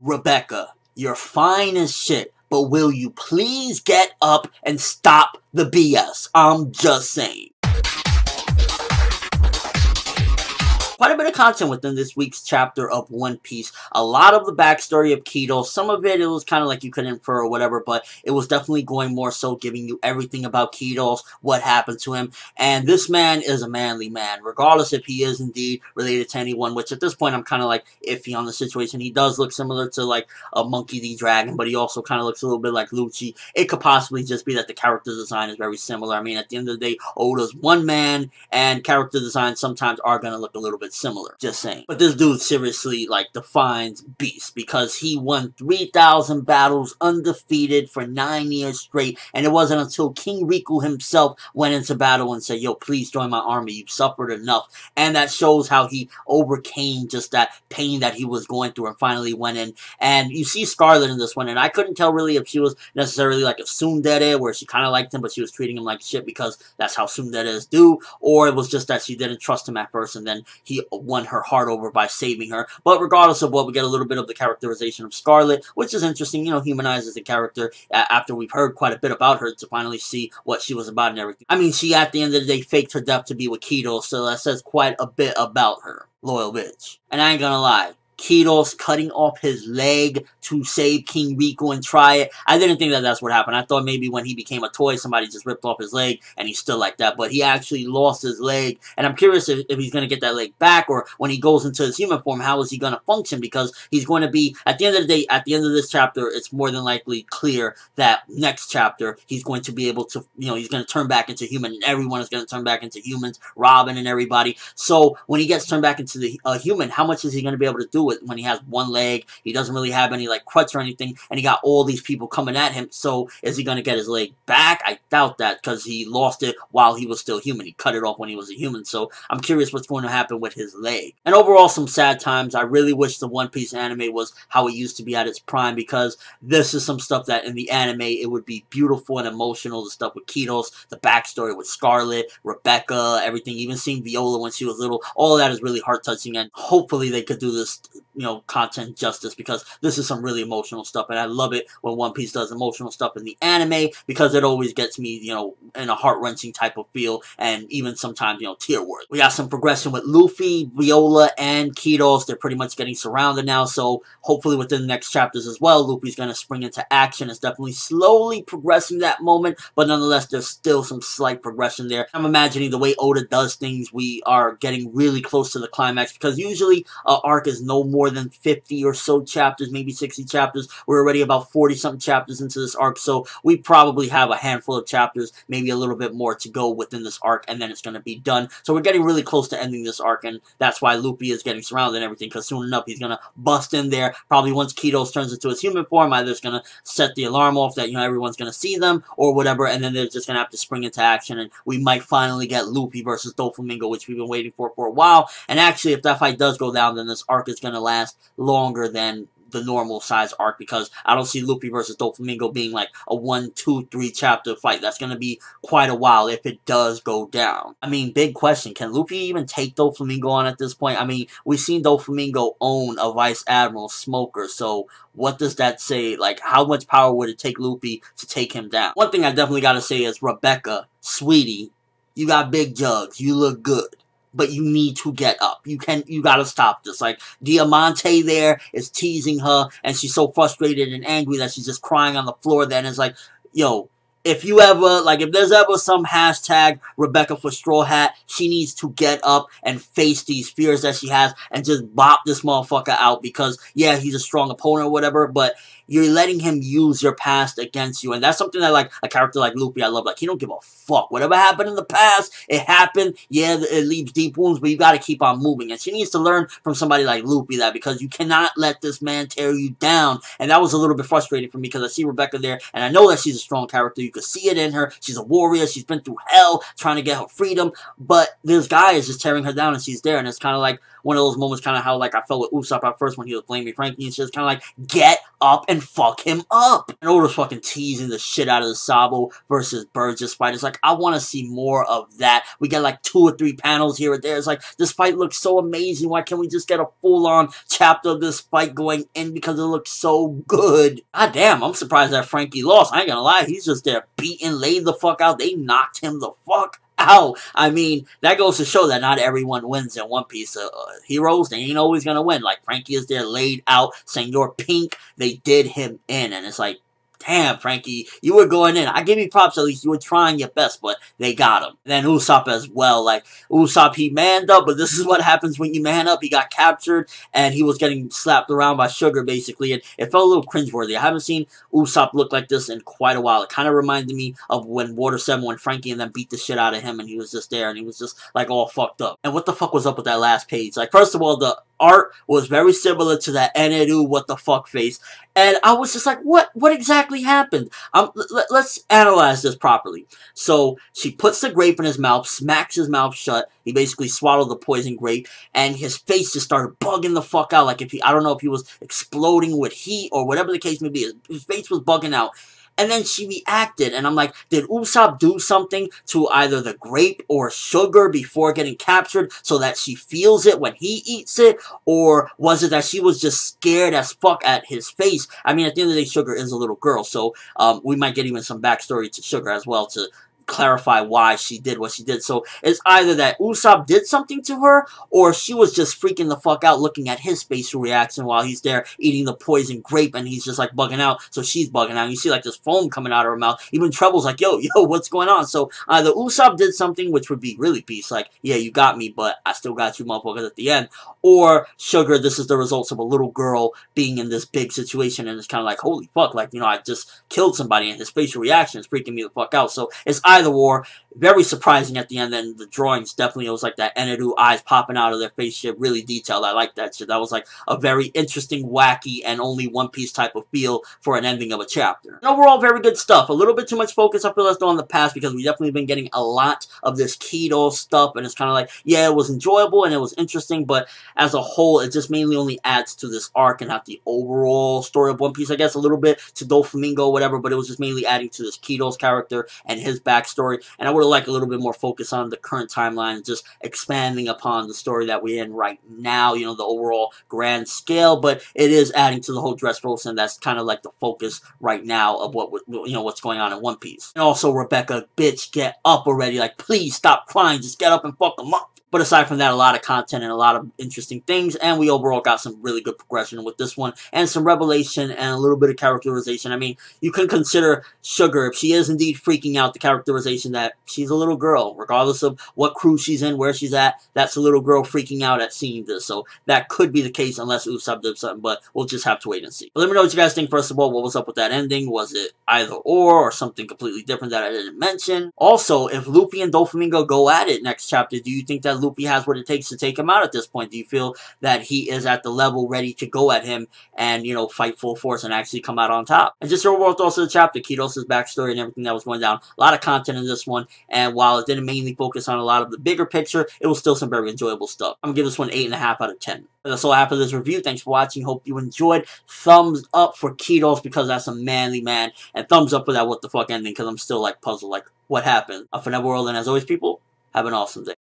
Rebecca, you're fine as shit, but will you please get up and stop the BS? I'm just saying. Quite a bit of content within this week's chapter of One Piece. A lot of the backstory of Kido. Some of it was kind of like you could infer or whatever, but it was definitely going more so giving you everything about Kido, what happened to him. And this man is a manly man, regardless if he is indeed related to anyone, which at this point I'm kind of like iffy on the situation. He does look similar to like a Monkey D. Dragon, but he also kind of looks a little bit like Lucci. It could possibly just be that the character design is very similar. I mean, at the end of the day, Oda's one man, and character designs sometimes are going to look a little bit similar, just saying. But this dude seriously like defines beast, because he won 3,000 battles undefeated for 9 years straight, and it wasn't until King Riku himself went into battle and said, yo, please join my army, you've suffered enough. And that shows how he overcame just that pain that he was going through and finally went in. And you see Scarlet in this one, and I couldn't tell really if she was necessarily like a tsundere, where she kind of liked him but she was treating him like shit because that's how tsunderes do, or it was just that she didn't trust him at first and then he won her heart over by saving her. But regardless of what, we get a little bit of the characterization of Scarlet, which is interesting, you know, humanizes the character after we've heard quite a bit about her to finally see what she was about and everything. I mean, she at the end of the day faked her death to be with Kido, so that says quite a bit about her. Loyal bitch. And I ain't gonna lie, Kido's cutting off his leg to save King Riku and try it. I didn't think that that's what happened. I thought maybe when he became a toy, somebody just ripped off his leg and he's still like that. But he actually lost his leg. And I'm curious if he's going to get that leg back, or when he goes into his human form, how is he going to function? Because he's going to be, at the end of the day, at the end of this chapter, it's more than likely clear that next chapter, he's going to be able to, you know, he's going to turn back into human, and everyone is going to turn back into humans, Robin and everybody. So when he gets turned back into the human, how much is he going to be able to do it when he has one leg? He doesn't really have any like crutch or anything, and he got all these people coming at him. So is he going to get his leg back? I doubt that, because he lost it while he was still human. He cut it off when he was a human. So I'm curious what's going to happen with his leg. And overall, some sad times. I really wish the One Piece anime was how it used to be at its prime, because this is some stuff that in the anime it would be beautiful and emotional. The stuff with Kidos, the backstory with Scarlet, Rebecca, everything, even seeing Viola when she was little, all of that is really heart touching, and hopefully they could do this, you know, content justice, because this is some really emotional stuff, and I love it when One Piece does emotional stuff in the anime, because it always gets me, you know, in a heart-wrenching type of feel, and even sometimes, you know, tear-worthy. We got some progression with Luffy, Viola, and Kidos. They're pretty much getting surrounded now, so hopefully within the next chapters as well, Luffy's going to spring into action. It's definitely slowly progressing that moment, but nonetheless, there's still some slight progression there. I'm imagining the way Oda does things, we are getting really close to the climax, because usually an arc is no more than 50 or so chapters, maybe 60 chapters. We're already about 40-something chapters into this arc, so we probably have a handful of chapters, maybe a little bit more to go within this arc, and then it's going to be done. So we're getting really close to ending this arc, and that's why Luffy is getting surrounded and everything, because soon enough he's going to bust in there. Probably once Kidos turns into his human form, either it's going to set the alarm off that, you know, everyone's going to see them, or whatever, and then they're just going to have to spring into action, and we might finally get Luffy versus Doflamingo, which we've been waiting for a while. And actually, if that fight does go down, then this arc is going to last longer than the normal size arc, because I don't see Luffy versus Doflamingo being like a 1, 2, 3 chapter fight. That's going to be quite a while if it does go down. I mean, big question, can Luffy even take Doflamingo on at this point? I mean, we've seen Doflamingo own a Vice Admiral Smoker, so what does that say? Like, how much power would it take Luffy to take him down? One thing I definitely got to say is, Rebecca, sweetie, you got big jugs, you look good, but you need to get up. You gotta stop this. Like, Diamante there is teasing her, and she's so frustrated and angry that she's just crying on the floor then. It's like, yo, if you ever, like, if there's ever some hashtag Rebecca for Straw Hat, she needs to get up and face these fears that she has and just bop this motherfucker out, because, yeah, he's a strong opponent or whatever, but you're letting him use your past against you, and that's something that, like, a character like Luffy, I love. Like, he don't give a fuck. Whatever happened in the past, it happened. Yeah, it leaves deep wounds, but you gotta keep on moving, and she needs to learn from somebody like Luffy that, because you cannot let this man tear you down, and that was a little bit frustrating for me, because I see Rebecca there, and I know that she's a strong character. You could see it in her. She's a warrior. She's been through hell trying to get her freedom, but this guy is just tearing her down, and she's there, and it's kind of like one of those moments, kind of how, like, I felt with Usopp at first when he was blaming Frankie, and she's kind of like, get up and fuck him up. And Oda's fucking teasing the shit out of the Sabo versus Burgess fight. It's like, I want to see more of that. We get like 2 or 3 panels here or there. It's like, this fight looks so amazing. Why can't we just get a full-on chapter of this fight going in because it looks so good? God damn, I'm surprised that Franky lost. I ain't gonna lie, he's just there beating, laid the fuck out. They knocked him the fuck out. I mean, that goes to show that not everyone wins in One Piece. Heroes, they ain't always gonna win. Like, Franky is there laid out, saying, you're pink. They did him in, and it's like, damn, Franky, you were going in. I give you props, at least you were trying your best, but they got him. And then Usopp as well. Like, Usopp, he manned up, but this is what happens when you man up. He got captured, and he was getting slapped around by Sugar, basically, and it felt a little cringeworthy. I haven't seen Usopp look like this in quite a while. It kind of reminded me of when Water 7 went Franky and then beat the shit out of him, and he was just there, and he was just, like, all fucked up. And what the fuck was up with that last page? Like, first of all, the art was very similar to that Eneru what the fuck face, and I was just like, what exactly happened? Let's analyze this properly. So she puts the grape in his mouth, smacks his mouth shut. He basically swallowed the poison grape, and his face just started bugging the fuck out. Like, if he, I don't know if he was exploding with heat or whatever the case may be. His face was bugging out. And then she reacted, and I'm like, did Usopp do something to either the grape or Sugar before getting captured so that she feels it when he eats it? Or was it that she was just scared as fuck at his face? I mean, at the end of the day, Sugar is a little girl, so we might get even some backstory to Sugar as well to clarify why she did what she did. So it's either that Usopp did something to her, or she was just freaking the fuck out looking at his facial reaction while he's there eating the poison grape, and he's just like bugging out, so she's bugging out. You see like this foam coming out of her mouth. Even Treble's like, yo, what's going on? So either Usopp did something, which would be really peace, like, yeah, you got me, but I still got you motherfuckers at the end. Or Sugar, this is the results of a little girl being in this big situation, and it's kind of like, holy fuck, like, you know, I just killed somebody, and his facial reaction is freaking me the fuck out. So it's either or. Very surprising at the end, and the drawings definitely, it was like that Eneru eyes popping out of their face shit, really detailed. I like that shit. That was like a very interesting, wacky, and only One Piece type of feel for an ending of a chapter. And overall, very good stuff. A little bit too much focus, I feel, as though on the past, because we definitely been getting a lot of this Kido stuff, and it's kind of like, yeah, it was enjoyable, and it was interesting, but as a whole, it just mainly only adds to this arc and not the overall story of One Piece. I guess a little bit to Doflamingo, whatever, but it was just mainly adding to this Kido's character and his backstory, and I would have liked a little bit more focus on the current timeline and just expanding upon the story that we're in right now, you know, the overall grand scale, but it is adding to the whole Dressrosa, and that's kind of like the focus right now of what, you know, what's going on in One Piece. And also, Rebecca, bitch, get up already, like, please stop crying, just get up and fuck them up. But aside from that, a lot of content and a lot of interesting things, and we overall got some really good progression with this one, and some revelation and a little bit of characterization. I mean, you can consider Sugar, if she is indeed freaking out, the characterization that she's a little girl, regardless of what crew she's in, where she's at, that's a little girl freaking out at seeing this. So that could be the case unless Usopp did something, but we'll just have to wait and see. But let me know what you guys think. First of all, what was up with that ending? Was it either or something completely different that I didn't mention? Also, if Luffy and Doflamingo go at it next chapter, do you think that Luffy has what it takes to take him out at this point? Do you feel that he is at the level ready to go at him and, you know, fight full force and actually come out on top? And just your overall thoughts of the chapter, Kidos' backstory and everything that was going down. A lot of content in this one, and while it didn't mainly focus on a lot of the bigger picture, it was still some very enjoyable stuff. I'm gonna give this one 8.5 out of 10. That's all I have for this review. Thanks for watching. Hope you enjoyed. Thumbs up for Kidos, because that's a manly man, and thumbs up for that what the fuck ending, because I'm still like puzzled, like what happened. For Netherworld, and as always, people, have an awesome day.